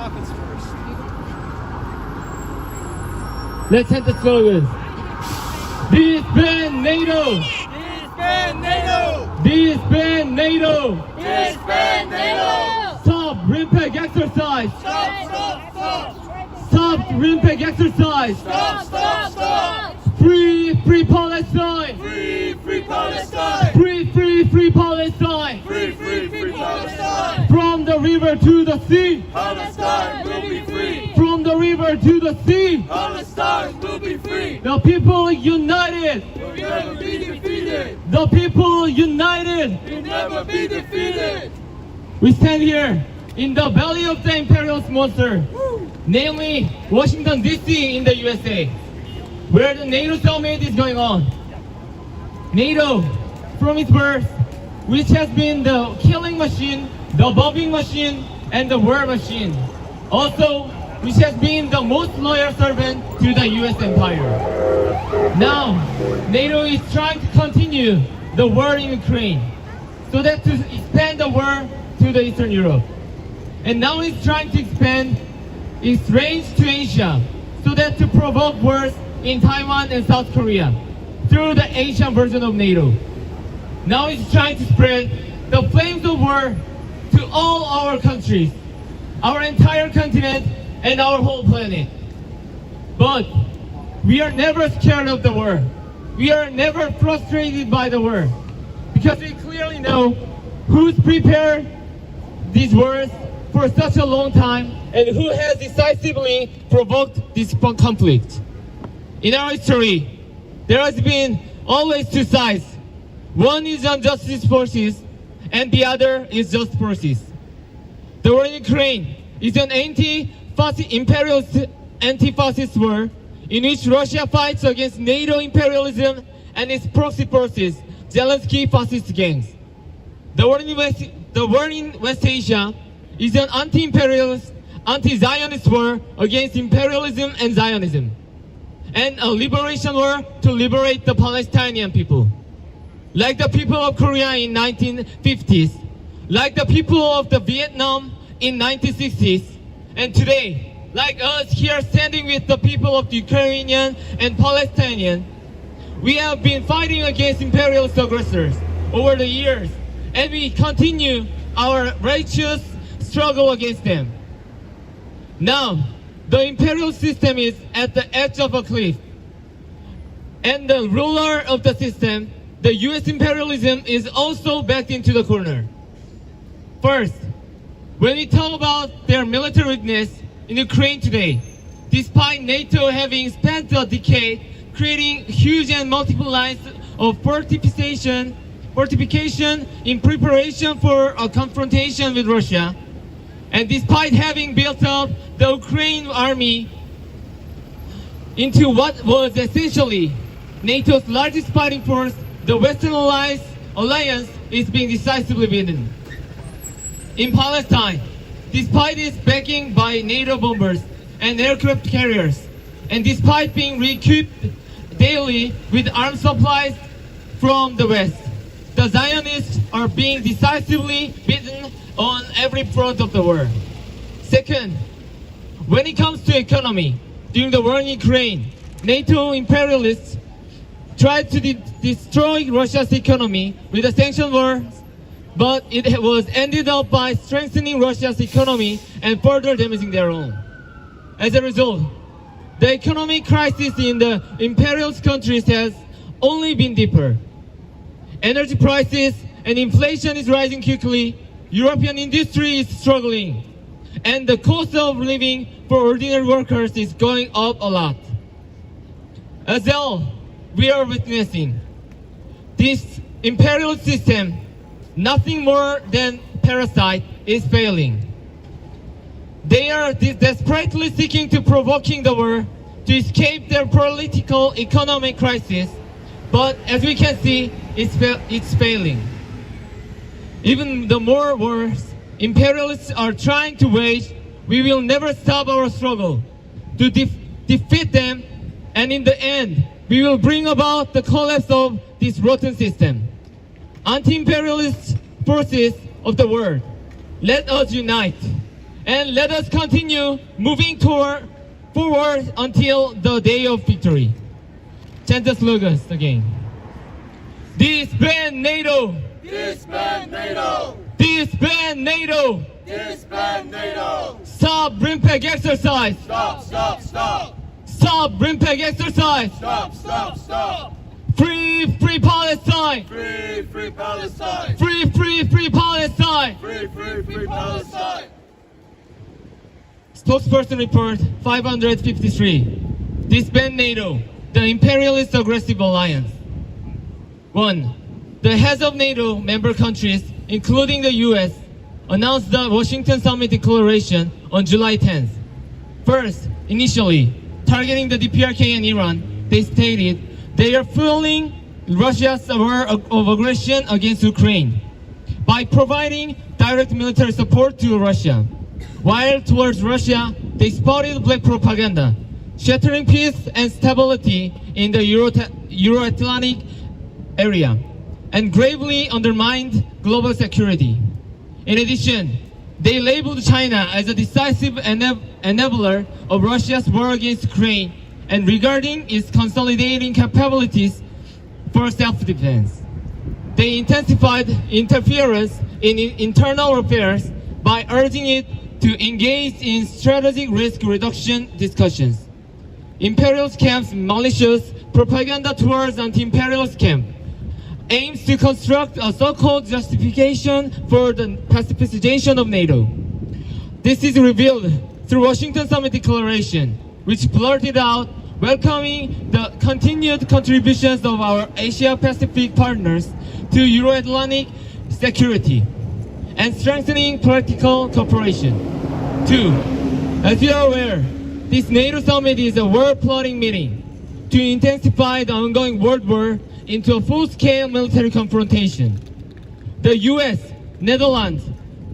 profits first. Let's chant the slogan. Disband NATO! Disband NATO! Disband NATO! Disband NATO! Stop RIMPAC exercise! Stop, stop, stop! Stop RIMPAC exercise! Stop, stop, stop! Free Palestine! Free, free Palestine! Free Palestine! Free Palestine! From the river to the sea! Palestine will be free! From the river to the sea! Palestine will be free! The people united! We'll never be defeated! The people united! We'll never be defeated! We stand here in the belly of the imperialist monster, namely Washington DC in the USA, where the NATO Summit is going on. NATO, from its birth, which has been the killing machine, the bombing machine, and the war machine. Also, which has been the most loyal servant to the US empire. Now, NATO is trying to continue the war in Ukraine, so that to expand the war to the Eastern Europe. And now it's trying to expand its range to Asia, so that to provoke wars in Taiwan and South Korea through the Asian version of NATO. Now it's trying to spread the flames of war to all our countries, our entire continent, and our whole planet. But we are never scared of the war. We are never frustrated by the war, because we clearly know who's prepared these wars for such a long time and who has decisively provoked this conflict. In our history, there has been always two sides. One is injustice forces, and the other is just forces. The war in Ukraine is an anti-imperialist, anti-fascist war in which Russia fights against NATO imperialism and its proxy forces, Zelensky fascist gangs. The war in West Asia is an anti-imperialist, anti-Zionist war against imperialism and Zionism, and a liberation war to liberate the Palestinian people. Like the people of Korea in 1950s, like the people of the Vietnam in 1960s, and today, like us here standing with the people of the Ukrainian and Palestinian, we have been fighting against imperialist aggressors over the years, and we continue our righteous struggle against them. Now, the imperial system is at the edge of a cliff, and the ruler of the system, the US imperialism, is also backed into the corner. First, when we talk about their military weakness in Ukraine today, despite NATO having spent a decade creating huge and multiple lines of fortification in preparation for a confrontation with Russia, and despite having built up the Ukraine army into what was essentially NATO's largest fighting force, the Western Alliance is being decisively beaten. In Palestine, despite its backing by NATO bombers and aircraft carriers, and despite being re-equipped daily with arms supplies from the West, the Zionists are being decisively beaten on every front of the war. Second, when it comes to economy, during the war in Ukraine, NATO imperialists tried to destroy Russia's economy with a sanction war, but it was ended up by strengthening Russia's economy and further damaging their own. As a result, the economic crisis in the imperialist countries has only been deeper. Energy prices and inflation is rising quickly, European industry is struggling, and the cost of living for ordinary workers is going up a lot. As well, we are witnessing this imperialist system, nothing more than parasite, is failing. They are desperately seeking to provoking the war to escape their political economic crisis, but as we can see, it's failing. Even the more wars imperialists are trying to wage, we will never stop our struggle to defeat them, and in the end, we will bring about the collapse of this rotten system. Anti-imperialist forces of the world, let us unite and let us continue moving forward until the day of victory. Chant the slogans again. Disband NATO! Disband NATO! Disband NATO! Disband NATO! Stop RIMPAC exercise! Stop, stop, stop! Stop RIMPAC exercise! Stop, stop, stop! Free, free Palestine! Free, free Palestine! Free, free, free Palestine! Free, free, free Palestine! Spokesperson report 553. Disband NATO, the imperialist aggressive alliance. 1. The heads of NATO member countries, including the US, announced the Washington Summit declaration on July 10th. First, initially, targeting the DPRK and Iran, they stated they are fueling Russia's war of aggression against Ukraine by providing direct military support to Russia. While towards Russia, they spouted black propaganda, shattering peace and stability in the Euro-Atlantic area, and gravely undermined global security. In addition, they labeled China as a decisive enabler of Russia's war against Ukraine and regarding its consolidating capabilities for self-defense. They intensified interference in internal affairs by urging it to engage in strategic risk reduction discussions. Imperialist camp's malicious propaganda towards anti-imperialist camp aims to construct a so-called justification for the pacificization of NATO. This is revealed through Washington Summit declaration, which blurted out welcoming the continued contributions of our Asia-Pacific partners to Euro-Atlantic security and strengthening practical cooperation. 2. As you are aware, this NATO summit is a world plotting meeting to intensify the ongoing world war into a full-scale military confrontation. The US, Netherlands,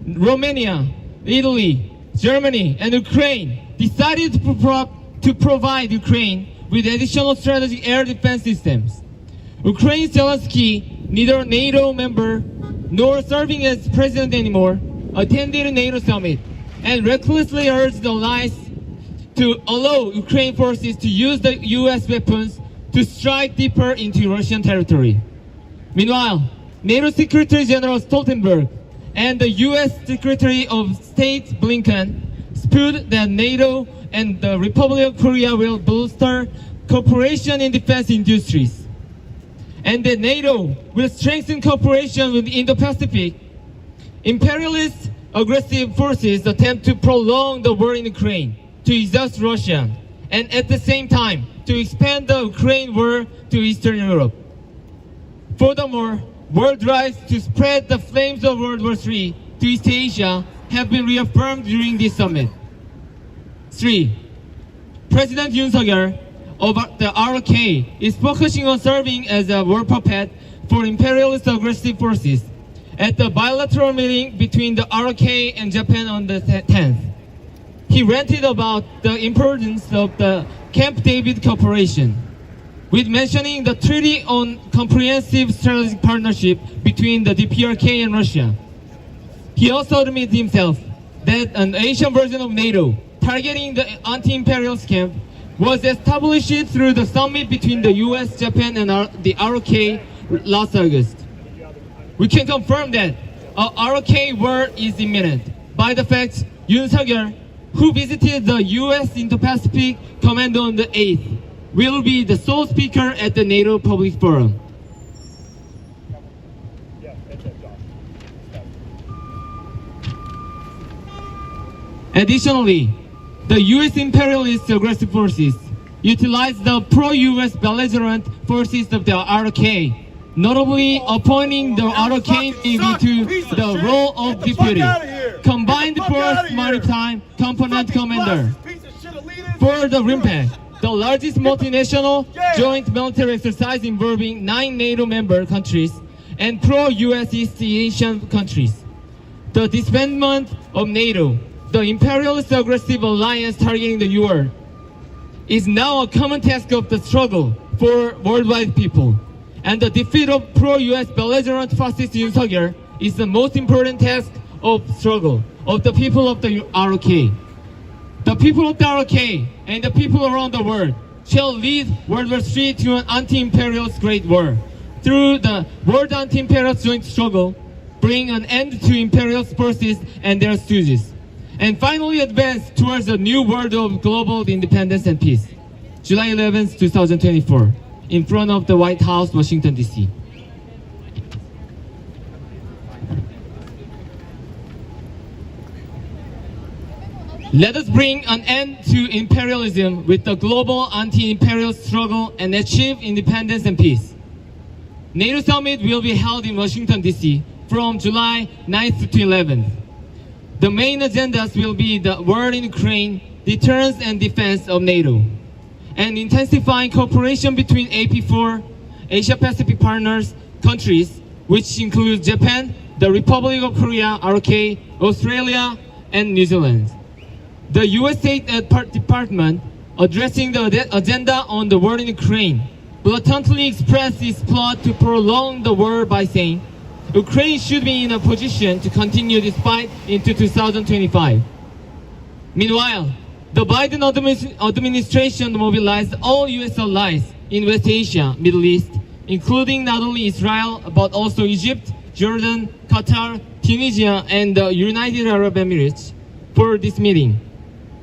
Romania, Italy, Germany, and Ukraine decided to provide Ukraine with additional strategic air defense systems. Ukraine's Zelensky, neither NATO member nor serving as president anymore, attended a NATO summit and recklessly urged the allies to allow Ukraine forces to use the US weapons to strike deeper into Russian territory. Meanwhile, NATO Secretary General Stoltenberg and the US Secretary of State Blinken spewed that NATO and the Republic of Korea will bolster cooperation in defense industries, and that NATO will strengthen cooperation with the Indo-Pacific. Imperialist aggressive forces attempt to prolong the war in Ukraine to exhaust Russia, and at the same time to expand the Ukraine war to Eastern Europe. Furthermore, world drives to spread the flames of World War III to East Asia have been reaffirmed during this summit. 3. President Yoon Suk-yeol of the ROK is focusing on serving as a war puppet for imperialist aggressive forces at the bilateral meeting between the ROK and Japan on the 10th. He ranted about the importance of the Camp David cooperation, with mentioning the Treaty on Comprehensive Strategic Partnership between the DPRK and Russia. He also admitted himself that an Asian version of NATO targeting the anti-imperialist camp was established through the summit between the US, Japan, and the ROK last August. We can confirm that a ROK war is imminent by the fact Yoon Suk-yeol, who visited the US Indo-Pacific Command on the 8th, will be the sole speaker at the NATO Public Forum. Additionally, the US imperialist aggressive forces utilized the pro-US belligerent forces of the ROK, notably appointing the ROK Navy to the role of deputy Combined Force Maritime Component Commander. For the RIMPAC, the largest multinational joint military exercise involving 9 NATO member countries and pro-US East Asian countries. The disbandment of NATO, the imperialist aggressive alliance targeting the world, is now a common task of the struggle for worldwide people. And the defeat of pro-US belligerent fascist Yoon Suk-yeol is the most important task of struggle of the people of the ROK. The people of the ROK and the people around the world shall lead World War III to an anti-imperialist great war. Through the World Anti-Imperialist Joint Struggle, bring an end to imperialist forces and their stooges, and finally advance towards a new world of global independence and peace. July 11th, 2024, in front of the White House, Washington, D.C. Let us bring an end to imperialism with the global anti-imperialist struggle and achieve independence and peace. NATO Summit will be held in Washington, D.C. from July 9th to 11th. The main agendas will be the war in Ukraine, deterrence and defense of NATO, and intensifying cooperation between AP4 Asia-Pacific partners countries, which include Japan, the Republic of Korea, ROK, Australia, and New Zealand. The U.S. State Department, addressing the agenda on the war in Ukraine, blatantly expressed its plot to prolong the war by saying, Ukraine should be in a position to continue this fight into 2025. Meanwhile, the Biden administration mobilized all U.S. allies in West Asia, Middle East, including not only Israel, but also Egypt, Jordan, Qatar, Tunisia, and the United Arab Emirates for this meeting.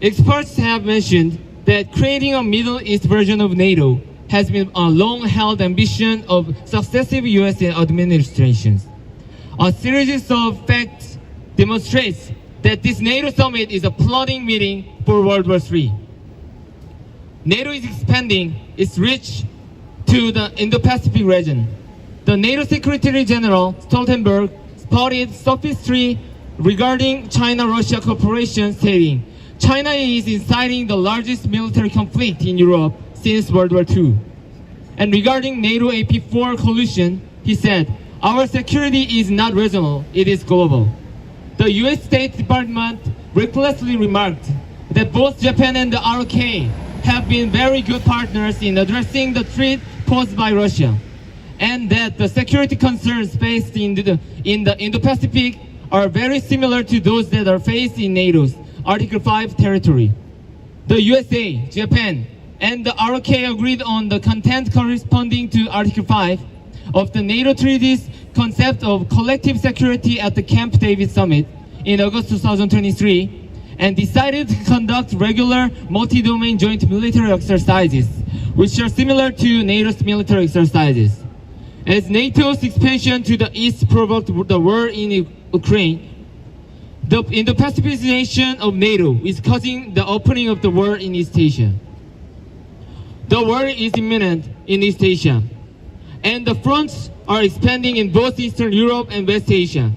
Experts have mentioned that creating a Middle East version of NATO has been a long-held ambition of successive U.S. administrations. A series of facts demonstrates that this NATO summit is a plotting meeting for World War III. NATO is expanding its reach to the Indo-Pacific region. The NATO Secretary General Stoltenberg spotted sophistry regarding China-Russia cooperation, stating, China is inciting the largest military conflict in Europe since World War II. And regarding NATO AP4 coalition, he said, our security is not regional, it is global. The U.S. State Department recklessly remarked that both Japan and the ROK have been very good partners in addressing the threat posed by Russia, and that the security concerns faced in the Indo-Pacific are very similar to those that are faced in NATO's Article 5 territory. The USA, Japan, and the ROK agreed on the content corresponding to Article 5 of the NATO Treaty's concept of collective security at the Camp David Summit in August 2023, and decided to conduct regular multi-domain joint military exercises, which are similar to NATO's military exercises. As NATO's expansion to the east provoked the war in Ukraine, the Indo-Pacificization of NATO is causing the opening of the war in East Asia. The war is imminent in East Asia, and the fronts are expanding in both Eastern Europe and West Asia.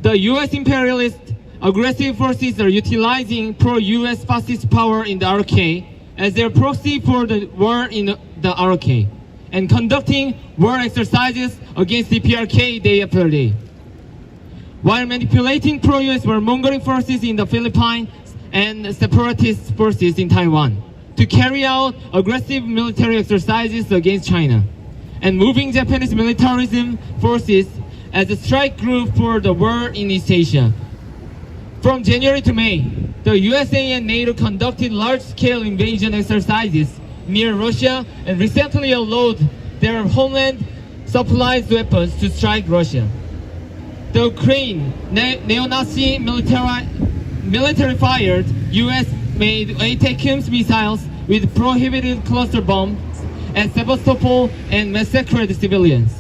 The U.S. imperialist aggressive forces are utilizing pro-U.S. fascist power in the ROK as their proxy for the war in the ROK, and conducting war exercises against the PRK day after day, while manipulating pro-U.S. warmongering forces in the Philippines and separatist forces in Taiwan to carry out aggressive military exercises against China, and moving Japanese militarism forces as a strike group for the war in East Asia. From January to May, the USA and NATO conducted large-scale invasion exercises near Russia and recently allowed their homeland supplied weapons to strike Russia. The Ukraine neo-Nazi military-fired US-made ATACMS missiles with prohibited cluster bombs at Sevastopol and massacred civilians,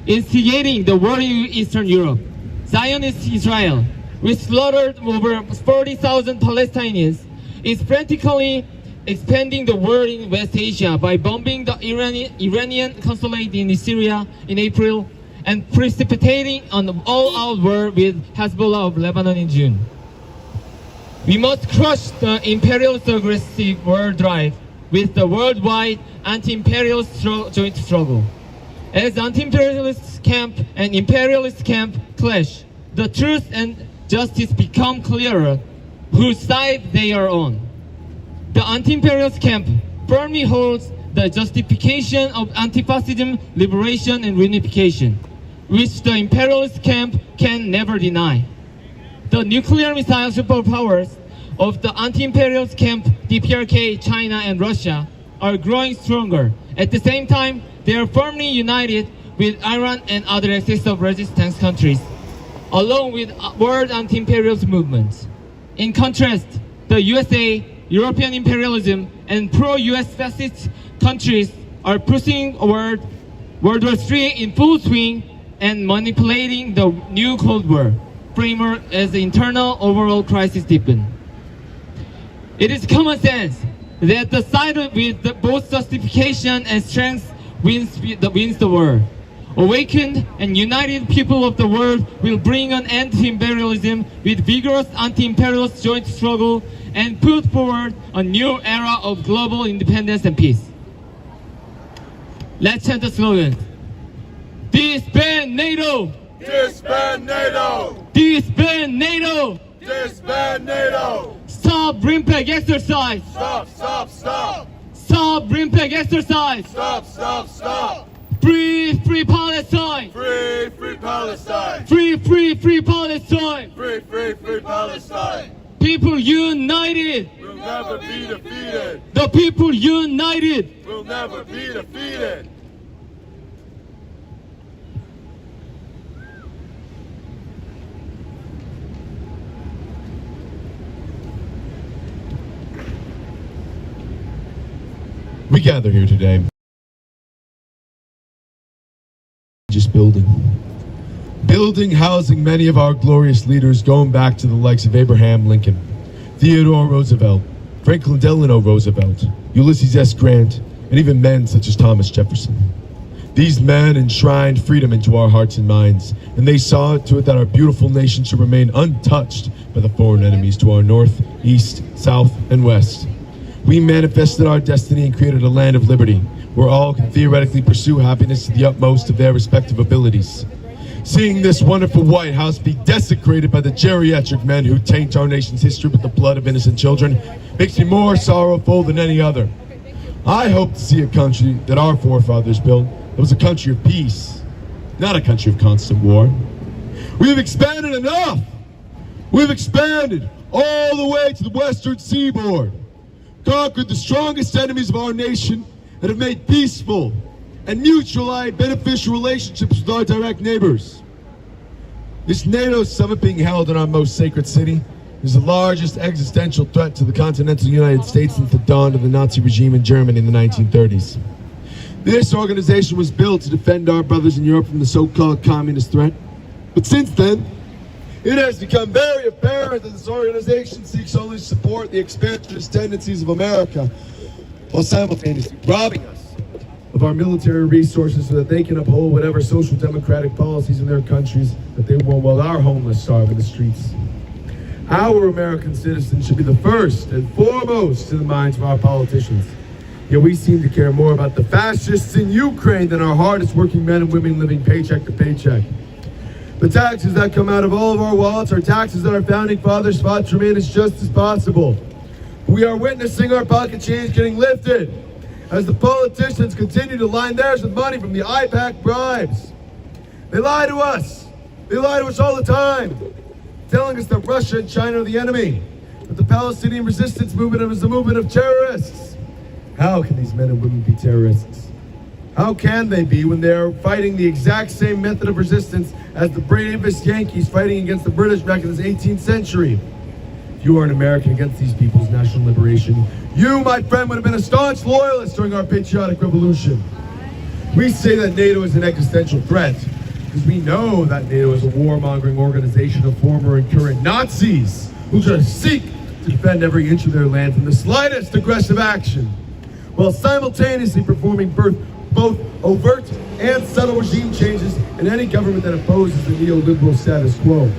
instigating the war in Eastern Europe. Zionist Israel, which slaughtered over 40,000 Palestinians, is frantically expanding the war in West Asia by bombing the Iranian consulate in Syria in April and precipitating an all-out war with Hezbollah of Lebanon in June. We must crush the imperialist aggressive war drive with the worldwide anti-imperialist joint struggle. As anti-imperialist camp and imperialist camp clash, the truth and justice become clearer whose side they are on. The anti-imperialist camp firmly holds the justification of anti-fascism, liberation, and reunification, which the imperialist camp can never deny. the nuclear missile superpowers of the anti-imperialist camp DPRK, China, and Russia are growing stronger. At the same time, they are firmly united with Iran and other axis of resistance countries, along with world anti-imperialist movements. In contrast, the USA, European imperialism, and pro-US fascist countries are pushing World War III in full swing and manipulating the new Cold War framework as the internal overall crisis deepens. It is common sense that the side with both justification and strength wins the war. Awakened and united people of the world will bring an end to imperialism with vigorous anti-imperialist joint struggle and put forward a new era of global independence and peace. Let's chant the slogan. Disband NATO! Disband NATO! Disband NATO! Disband NATO! Stop RIMPAC exercise! Stop, stop, stop! Stop RIMPAC exercise! Stop, stop, stop! Free, free Palestine! Free, free Palestine! Free, free, free Palestine! Free, free, free Palestine! People united! We'll never be defeated! The people united! We'll never be defeated! We gather here today, just building housing many of our glorious leaders going back to the likes of Abraham Lincoln, Theodore Roosevelt, Franklin Delano Roosevelt, Ulysses S. Grant, and even men such as Thomas Jefferson. These men enshrined freedom into our hearts and minds, and they saw to it that our beautiful nation should remain untouched by the foreign enemies to our north, east, south, and west. We manifested our destiny and created a land of liberty, where all can theoretically pursue happiness to the utmost of their respective abilities. Seeing this wonderful White House be desecrated by the geriatric men who taint our nation's history with the blood of innocent children makes me more sorrowful than any other. I hope to see a country that our forefathers built that was a country of peace, not a country of constant war. We've expanded enough! We've expanded all the way to the western seaboard, conquered the strongest enemies of our nation, and have made peaceful and mutually beneficial relationships with our direct neighbors. This NATO summit being held in our most sacred city is the largest existential threat to the continental United States since the dawn of the Nazi regime in Germany in the 1930s. This organization was built to defend our brothers in Europe from the so-called communist threat. But since then, it has become very apparent that this organization seeks only to support the expansionist tendencies of America while simultaneously robbing us of our military resources so that they can uphold whatever social democratic policies in their countries that they want while our homeless starve in the streets. Our American citizens should be the first and foremost in the minds of our politicians. Yet we seem to care more about the fascists in Ukraine than our hardest working men and women living paycheck to paycheck. The taxes that come out of all of our wallets are taxes that our founding fathers fought to remain as just as possible. We are witnessing our pocket change getting lifted as the politicians continue to line theirs with money from the IPAC bribes. They lie to us. They lie to us all the time, telling us that Russia and China are the enemy, that the Palestinian resistance movement is a movement of terrorists. How can these men and women be terrorists? How can they be when they're fighting the exact same method of resistance as the bravest Yankees fighting against the British back in the 18th century? If you are an American against these people's national liberation, you, my friend, would have been a staunch loyalist during our patriotic revolution. We say that NATO is an existential threat because we know that NATO is a warmongering organization of former and current Nazis who just seek to defend every inch of their land from the slightest aggressive action, while simultaneously performing both overt and subtle regime changes in any government that opposes the neoliberal status quo.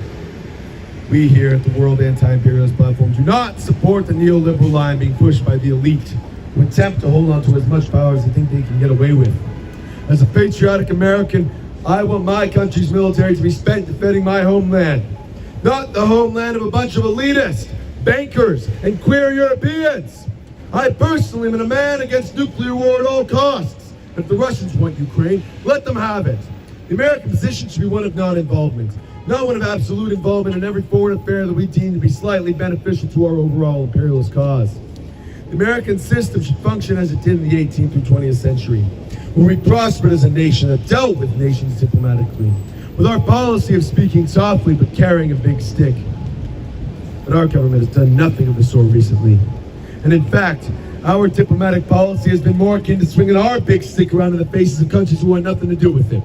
We here at the World Anti-Imperialist Platform do not support the neoliberal line being pushed by the elite who attempt to hold on to as much power as they think they can get away with. As a patriotic American, I want my country's military to be spent defending my homeland, not the homeland of a bunch of elitists, bankers, and queer Europeans. I personally am a man against nuclear war at all costs. But if the Russians want Ukraine, let them have it. The American position should be one of non-involvement. not one of absolute involvement in every foreign affair that we deem to be slightly beneficial to our overall imperialist cause. The American system should function as it did in the 18th through 20th century, where we prospered as a nation that dealt with nations diplomatically, with our policy of speaking softly but carrying a big stick. But our government has done nothing of the sort recently. And in fact, our diplomatic policy has been more akin to swinging our big stick around in the faces of countries who want nothing to do with it.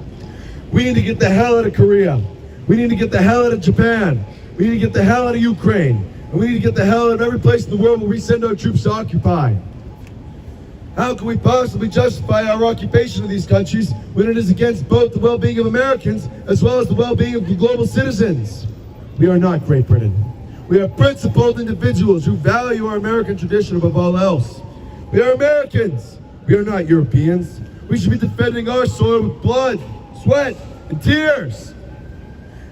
We need to get the hell out of Korea. We need to get the hell out of Japan. We need to get the hell out of Ukraine. And we need to get the hell out of every place in the world where we send our troops to occupy. How can we possibly justify our occupation of these countries when it is against both the well-being of Americans as well as the well-being of the global citizens? We are not Great Britain. We are principled individuals who value our American tradition above all else. We are Americans. We are not Europeans. We should be defending our soil with blood, sweat, and tears.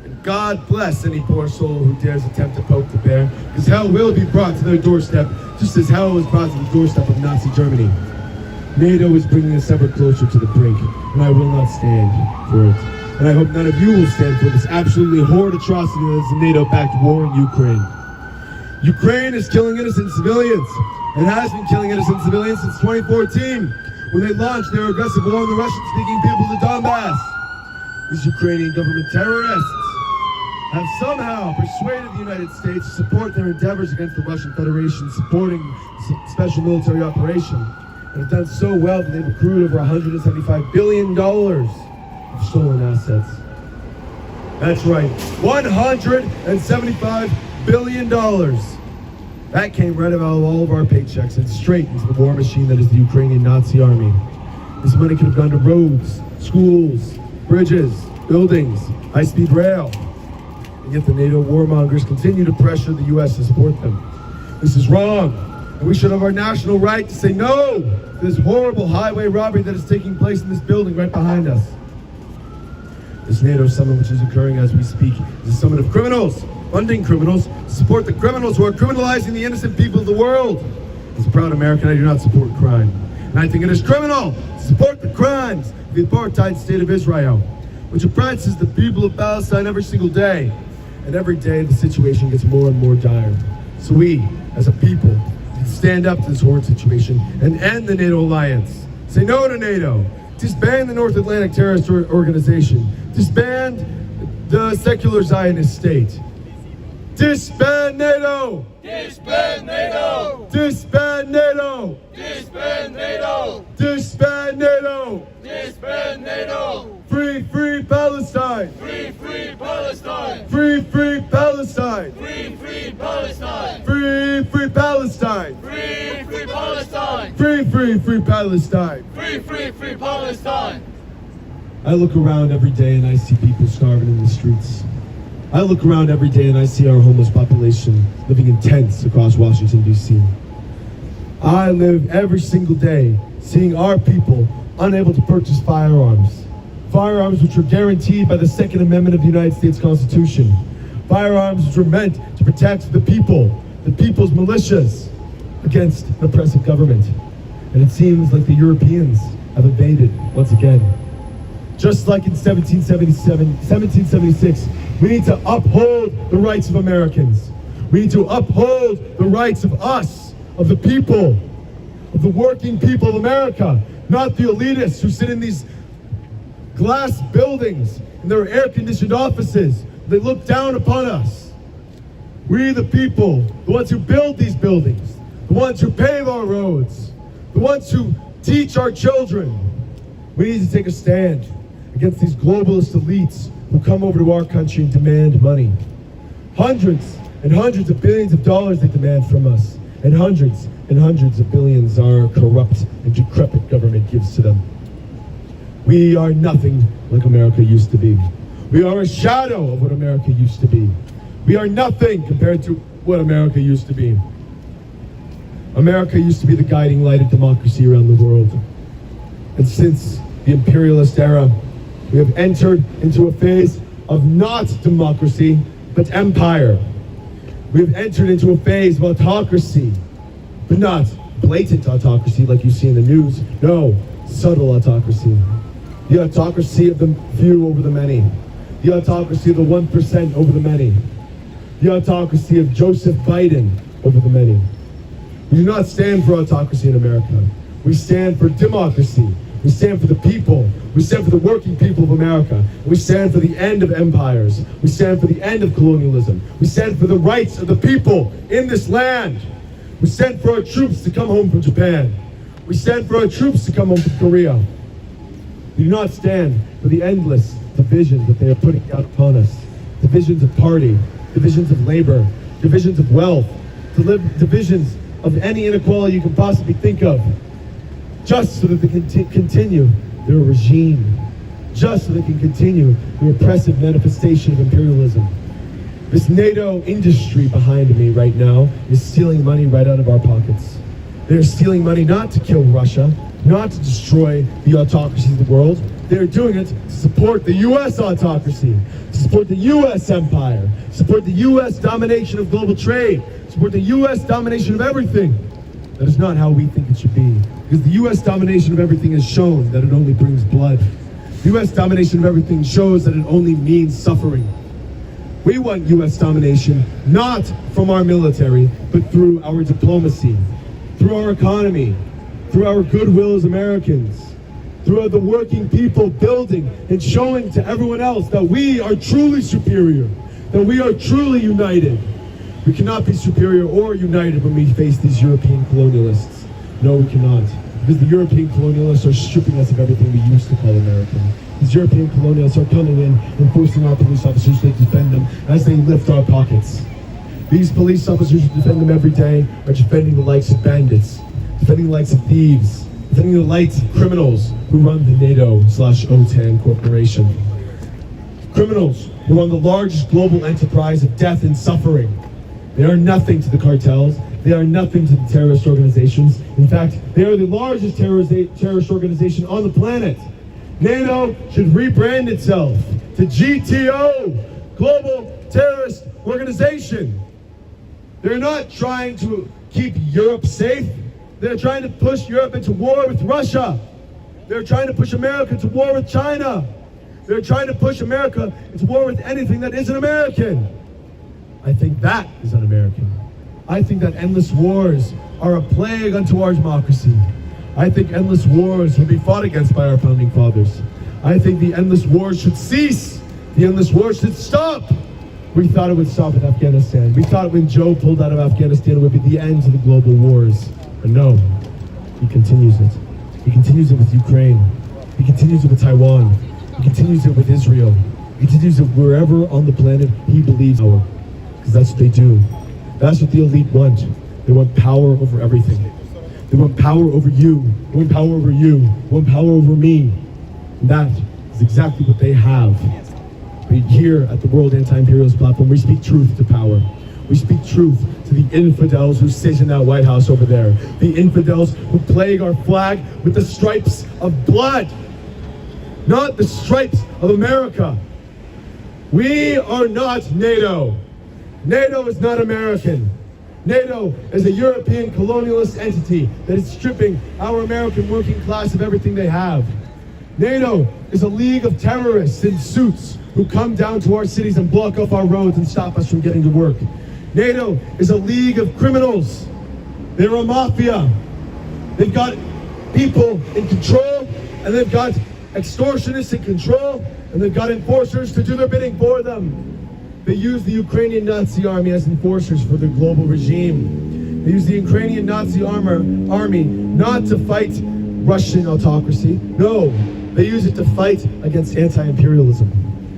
And God bless any poor soul who dares attempt to poke the bear, because hell will be brought to their doorstep, just as hell was brought to the doorstep of Nazi Germany. NATO is bringing us ever closer to the brink, and I will not stand for it. And I hope none of you will stand for this absolutely horrid atrocity that is the NATO-backed war in Ukraine. Ukraine is killing innocent civilians, and has been killing innocent civilians since 2014, when they launched their aggressive war on the Russian-speaking people of the Donbass. These Ukrainian government terrorists have somehow persuaded the United States to support their endeavors against the Russian Federation, supporting special military operation. And have done so well that they've accrued over $175 billion of stolen assets. That's right, $175 billion. That came right out of all of our paychecks and straight into the war machine that is the Ukrainian Nazi army. This money could have gone to roads, schools, bridges, buildings, high-speed rail. And yet the NATO warmongers continue to pressure the U.S. to support them. This is wrong. And we should have our national right to say no to this horrible highway robbery that is taking place in this building right behind us. This NATO summit, which is occurring as we speak, is a summit of criminals, funding criminals, to support the criminals who are criminalizing the innocent people of the world. As a proud American, I do not support crime. And I think it is criminal to support the crimes of the apartheid state of Israel, which oppresses the people of Palestine every single day. And every day the situation gets more and more dire. So we, as a people, can stand up to this horrid situation and end the NATO alliance. Say no to NATO. Disband the North Atlantic Terrorist Organization. Disband the secular Zionist state. Disband NATO! Disband NATO! Disband NATO! Disband NATO! Disband NATO! Disband NATO! Free, free Palestine! Free, free Palestine! Free, free Palestine! Free, free Palestine! Free, free Palestine! Free, free Palestine! Free, free, free Palestine! Free, free, free Palestine! I look around every day and I see people starving in the streets. I look around every day and I see our homeless population living in tents across Washington, D.C. I live every single day seeing our people unable to purchase firearms. Firearms which are guaranteed by the Second Amendment of the United States Constitution. Firearms which are meant to protect the people, the people's militias, against an oppressive government. And it seems like the Europeans have evaded once again. Just like in 1776, we need to uphold the rights of Americans. We need to uphold the rights of us, of the people, of the working people of America, not the elitists who sit in these glass buildings in their air-conditioned offices. They look down upon us. We, the people, the ones who build these buildings, the ones who pave our roads, the ones who teach our children, we need to take a stand against these globalist elites who come over to our country and demand money. Hundreds and hundreds of billions of dollars they demand from us, and hundreds of billions our corrupt and decrepit government gives to them. We are nothing like America used to be. We are a shadow of what America used to be. We are nothing compared to what America used to be. America used to be the guiding light of democracy around the world. And since the imperialist era, we have entered into a phase of not democracy, but empire. We have entered into a phase of autocracy, but not blatant autocracy like you see in the news. No, subtle autocracy. The autocracy of the few over the many. The autocracy of the 1% over the many. The autocracy of Joseph Biden over the many. We do not stand for autocracy in America. We stand for democracy. We stand for the people. We stand for the working people of America. We stand for the end of empires. We stand for the end of colonialism. We stand for the rights of the people in this land. We stand for our troops to come home from Japan. We stand for our troops to come home from Korea. We do not stand for the endless divisions that they are putting out upon us. Divisions of party, divisions of labor, divisions of wealth, divisions of any inequality you can possibly think of, just so that they can continue their regime, just so they can continue the oppressive manifestation of imperialism. This NATO industry behind me right now is stealing money right out of our pockets. They're stealing money not to kill Russia, not to destroy the autocracy of the world. They're doing it to support the U.S. autocracy, to support the U.S. empire, support the U.S. domination of global trade, support the U.S. domination of everything. That is not how we think it should be. Because the U.S. domination of everything has shown that it only brings blood. The U.S. domination of everything shows that it only means suffering. We want U.S. domination not from our military, but through our diplomacy, through our economy, through our goodwill as Americans, through the working people building and showing to everyone else that we are truly superior, that we are truly united. We cannot be superior or united when we face these European colonialists. No, we cannot. Because the European colonialists are stripping us of everything we used to call American. These European colonialists are coming in and forcing our police officers to defend them as they lift our pockets. These police officers who defend them every day are defending the likes of bandits, defending the likes of thieves, defending the likes of criminals who run the NATO/OTAN corporation. Criminals who run the largest global enterprise of death and suffering. They are nothing to the cartels. They are nothing to the terrorist organizations. In fact, they are the largest terrorist organization on the planet. NATO should rebrand itself to GTO, Global Terrorist Organization. They're not trying to keep Europe safe. They're trying to push Europe into war with Russia. They're trying to push America into war with China. They're trying to push America into war with anything that isn't American. I think that is un-American. I think that endless wars are a plague unto our democracy. I think endless wars would be fought against by our founding fathers. I think the endless wars should cease. The endless wars should stop. We thought it would stop in Afghanistan. We thought when Joe pulled out of Afghanistan it would be the end to the global wars. But no, he continues it. He continues it with Ukraine. He continues it with Taiwan. He continues it with Israel. He continues it wherever on the planet he believes power. Because that's what they do. That's what the elite want. They want power over everything. They want power over you. They want power over you. They want power over me. And that is exactly what they have. But here at the World Anti-Imperialist Platform, we speak truth to power. We speak truth to the infidels who sit in that White House over there. The infidels who plague our flag with the stripes of blood. Not the stripes of America. We are not NATO. NATO is not American. NATO is a European colonialist entity that is stripping our American working class of everything they have. NATO is a league of terrorists in suits who come down to our cities and block off our roads and stop us from getting to work. NATO is a league of criminals. They're a mafia. They've got people in control, and they've got extortionists in control, and they've got enforcers to do their bidding for them. They use the Ukrainian Nazi army as enforcers for their global regime. They use the Ukrainian Nazi army not to fight Russian autocracy. No, they use it to fight against anti-imperialism.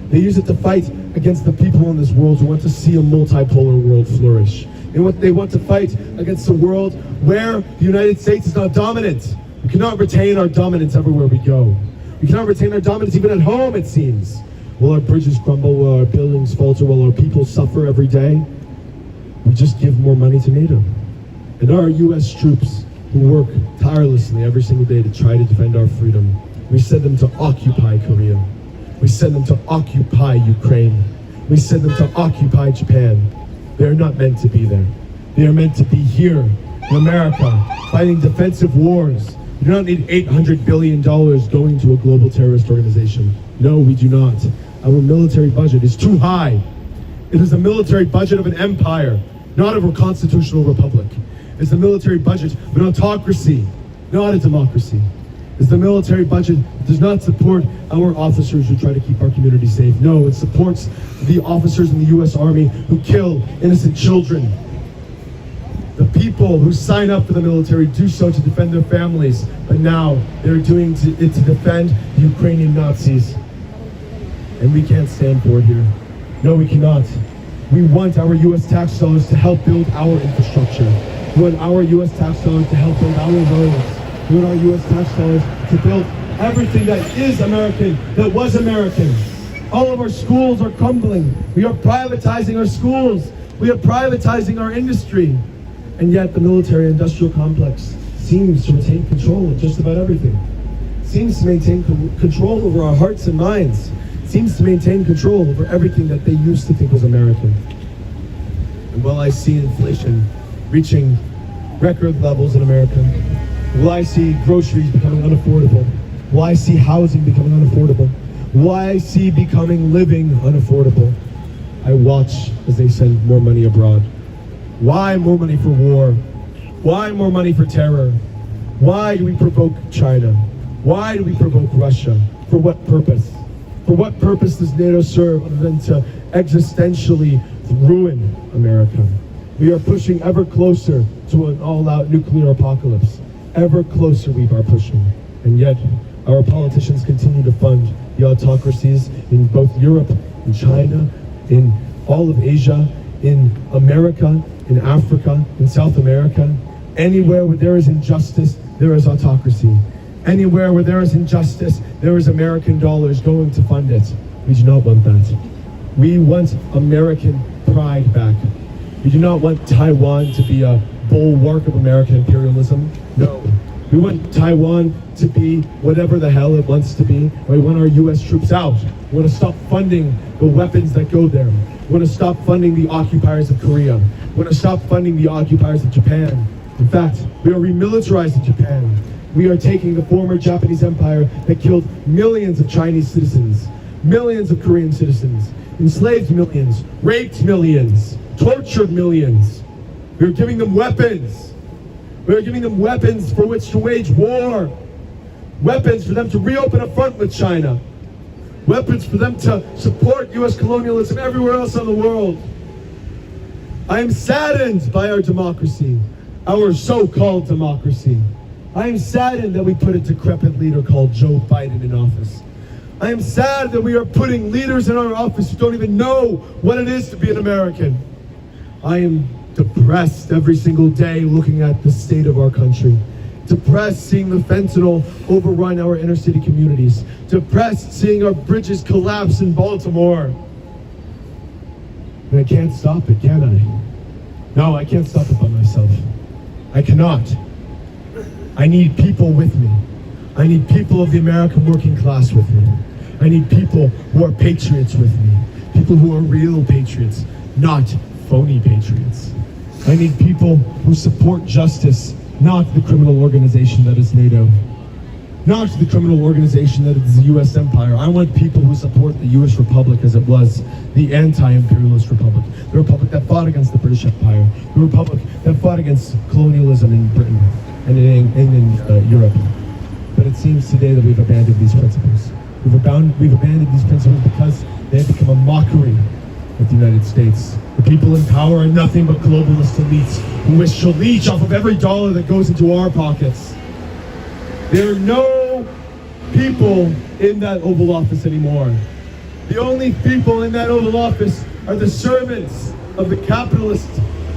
They use it to fight against the people in this world who want to see a multipolar world flourish. They want to fight against a world where the United States is not dominant. We cannot retain our dominance everywhere we go. We cannot retain our dominance even at home, it seems. Will our bridges crumble? Will our buildings falter? Will our people suffer every day? We just give more money to NATO. And our U.S. troops who work tirelessly every single day to try to defend our freedom, we send them to occupy Korea. We send them to occupy Ukraine. We send them to occupy Japan. They are not meant to be there. They are meant to be here in America, fighting defensive wars. We do not need $800 billion going to a global terrorist organization. No, we do not. Our military budget is too high. It is a military budget of an empire, not of a constitutional republic. It's the military budget of an autocracy, not a democracy. It's the military budget that does not support our officers who try to keep our community safe. No, it supports the officers in the U.S. Army who kill innocent children. The people who sign up for the military do so to defend their families, but now they're doing it to defend the Ukrainian Nazis. And we can't stand for it here. No, we cannot. We want our U.S. tax dollars to help build our infrastructure. We want our U.S. tax dollars to help build our roads. We want our U.S. tax dollars to build everything that is American, that was American. All of our schools are crumbling. We are privatizing our schools. We are privatizing our industry. And yet the military-industrial complex seems to retain control of just about everything. Seems to maintain control over our hearts and minds. Seems to maintain control over everything that they used to think was American. And while I see inflation reaching record levels in America, while I see groceries becoming unaffordable, while I see housing becoming unaffordable, while I see living unaffordable, I watch as they send more money abroad. Why more money for war? Why more money for terror? Why do we provoke China? Why do we provoke Russia? For what purpose? For what purpose does NATO serve other than to existentially ruin America? We are pushing ever closer to an all-out nuclear apocalypse. Ever closer we are pushing. And yet, our politicians continue to fund the autocracies in both Europe, in China, in all of Asia, in America, in Africa, in South America. Anywhere where there is injustice, there is autocracy. Anywhere where there is injustice, there is American dollars going to fund it. We do not want that. We want American pride back. We do not want Taiwan to be a bulwark of American imperialism. No. We want Taiwan to be whatever the hell it wants to be. We want our U.S. troops out. We want to stop funding the weapons that go there. We want to stop funding the occupiers of Korea. We want to stop funding the occupiers of Japan. In fact, we are remilitarizing Japan. We are taking the former Japanese empire that killed millions of Chinese citizens, millions of Korean citizens, enslaved millions, raped millions, tortured millions. We are giving them weapons. We are giving them weapons for which to wage war. Weapons for them to reopen a front with China. Weapons for them to support U.S. colonialism everywhere else in the world. I am saddened by our democracy, our so-called democracy. I am saddened that we put a decrepit leader called Joe Biden in office. I am sad that we are putting leaders in our office who don't even know what it is to be an American. I am depressed every single day looking at the state of our country. Depressed seeing the fentanyl overrun our inner city communities. Depressed seeing our bridges collapse in Baltimore. And I can't stop it, can I? No, I can't stop it by myself. I cannot. I need people with me. I need people of the American working class with me. I need people who are patriots with me. People who are real patriots, not phony patriots. I need people who support justice, not the criminal organization that is NATO. Not the criminal organization that is the U.S. empire. I want people who support the U.S. Republic as it was, the anti-imperialist republic. The republic that fought against the British Empire. The republic that fought against colonialism in Britain and in Europe. But it seems today that we've abandoned these principles. We've abandoned these principles because they have become a mockery of the United States. The people in power are nothing but globalist elites who wish to leech off of every dollar that goes into our pockets. There are no people in that Oval Office anymore. The only people in that Oval Office are the servants of the capitalist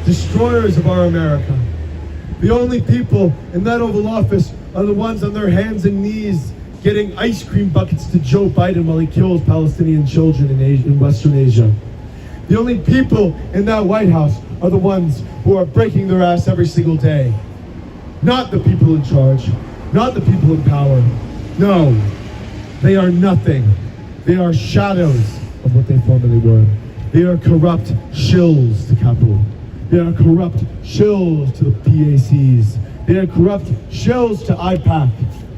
destroyers of our America. The only people in that Oval Office are the ones on their hands and knees getting ice cream buckets to Joe Biden while he kills Palestinian children in Western Asia. The only people in that White House are the ones who are breaking their ass every single day. Not the people in charge, not the people in power. No, they are nothing. They are shadows of what they formerly were. They are corrupt shills to capital. They are corrupt shills to the PACs. They are corrupt shills to IPAC,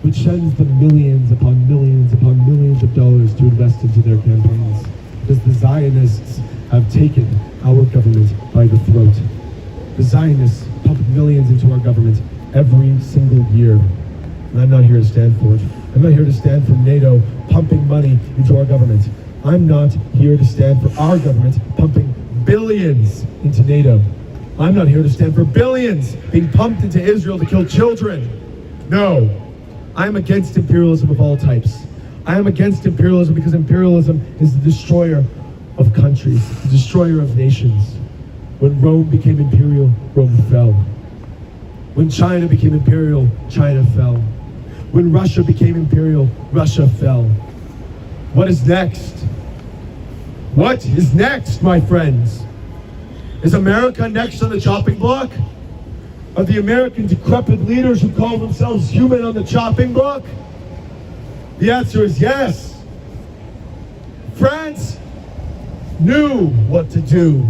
which sends them millions upon millions upon millions billions of dollars to invest into their campaigns, because the Zionists have taken our government by the throat. The Zionists pump millions into our government every single year. And I'm not here to stand for it. I'm not here to stand for NATO pumping money into our government. I'm not here to stand for our government pumping billions into NATO. I'm not here to stand for billions being pumped into Israel to kill children. No, I'm against imperialism of all types. I am against imperialism because imperialism is the destroyer of countries, the destroyer of nations. When Rome became imperial, Rome fell. When China became imperial, China fell. When Russia became imperial, Russia fell. What is next? What is next, my friends? Is America next on the chopping block? Are the American decrepit leaders who call themselves human on the chopping block? The answer is yes. France knew what to do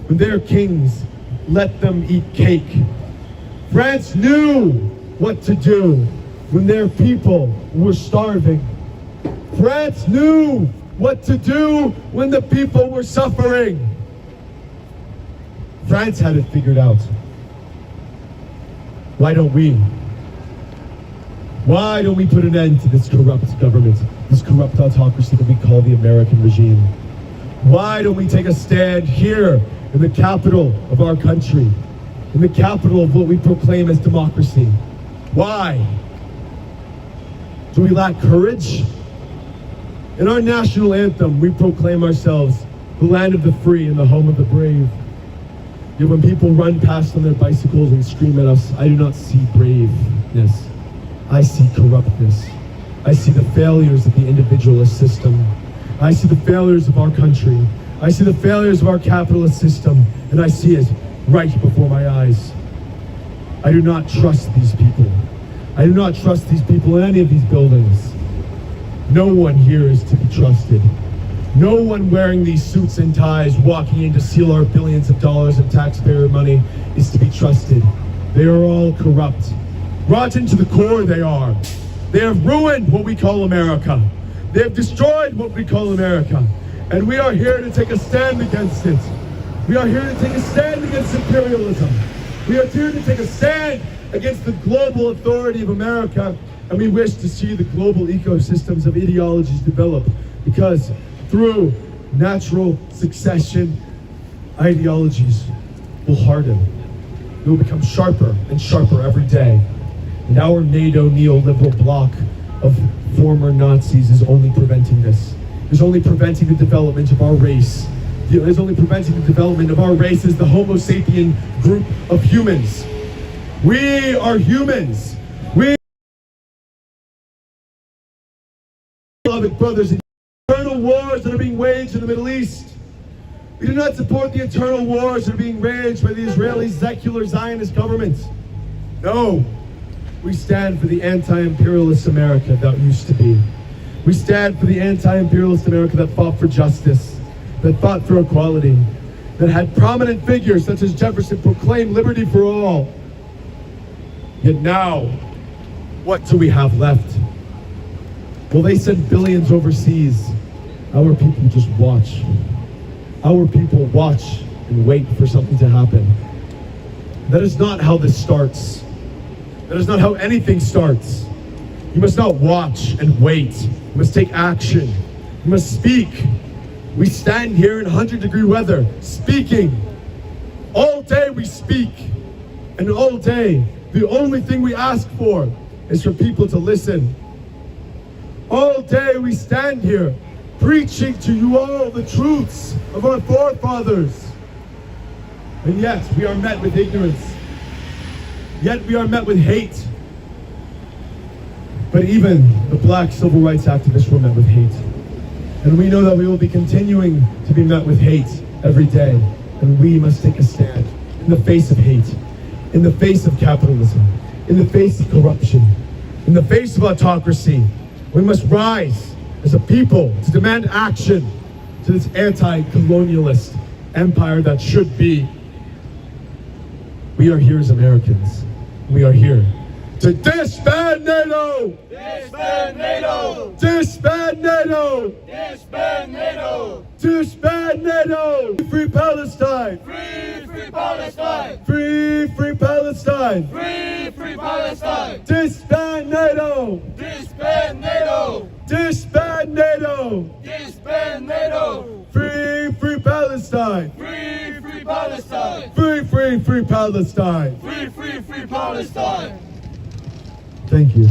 when their kings let them eat cake. France knew what to do when their people were starving. France knew what to do when the people were suffering. France had it figured out. Why don't we? Why don't we put an end to this corrupt government, this corrupt autocracy that we call the American regime? Why don't we take a stand here in the capital of our country, in the capital of what we proclaim as democracy? Why? Do we lack courage? In our national anthem, we proclaim ourselves the land of the free and the home of the brave. Yet when people run past on their bicycles and scream at us, I do not see braveness. I see corruptness. I see the failures of the individualist system. I see the failures of our country. I see the failures of our capitalist system, and I see it right before my eyes. I do not trust these people. I do not trust these people in any of these buildings. No one here is to be trusted. No one wearing these suits and ties walking in to steal our billions of dollars of taxpayer money is to be trusted. They are all corrupt. Rotten to the core they are. They have ruined what we call America. They have destroyed what we call America. And we are here to take a stand against it. We are here to take a stand against imperialism. We are here to take a stand against the global authority of America. And we wish to see the global ecosystems of ideologies develop, because through natural succession, ideologies will harden. They will become sharper and sharper every day. And our NATO neoliberal bloc of former Nazis is only preventing this. Is only preventing the development of our race. Is only preventing the development of our race as the Homo sapien group of humans. We are humans. We, beloved brothers, in eternal wars that are being waged in the Middle East. We do not support the eternal wars that are being waged by the Israeli secular Zionist government. No. We stand for the anti-imperialist America that used to be. We stand for the anti-imperialist America that fought for justice, that fought for equality, that had prominent figures such as Jefferson proclaim liberty for all. Yet now, what do we have left? Well, they send billions overseas. Our people just watch. Our people watch and wait for something to happen. That is not how this starts. That is not how anything starts. You must not watch and wait. You must take action. You must speak. We stand here in 100-degree weather, speaking. All day we speak. And all day, the only thing we ask for is for people to listen. All day we stand here, preaching to you all the truths of our forefathers. And yet, we are met with ignorance. Yet we are met with hate. But even the black civil rights activists were met with hate. And we know that we will be continuing to be met with hate every day. And we must take a stand in the face of hate, in the face of capitalism, in the face of corruption, in the face of autocracy. We must rise as a people to demand action to this anti-colonialist empire that should be. We are here as Americans. We are here To disband NATO! Disband NATO! Disband NATO! Disband NATO! Disband NATO! Free Palestine! Free Palestine! Free Palestine! Free Palestine! Disband NATO! Disband NATO! Disband NATO! Disband NATO! Free Palestine! Free Palestine! Free Palestine! Free Palestine! Thank you.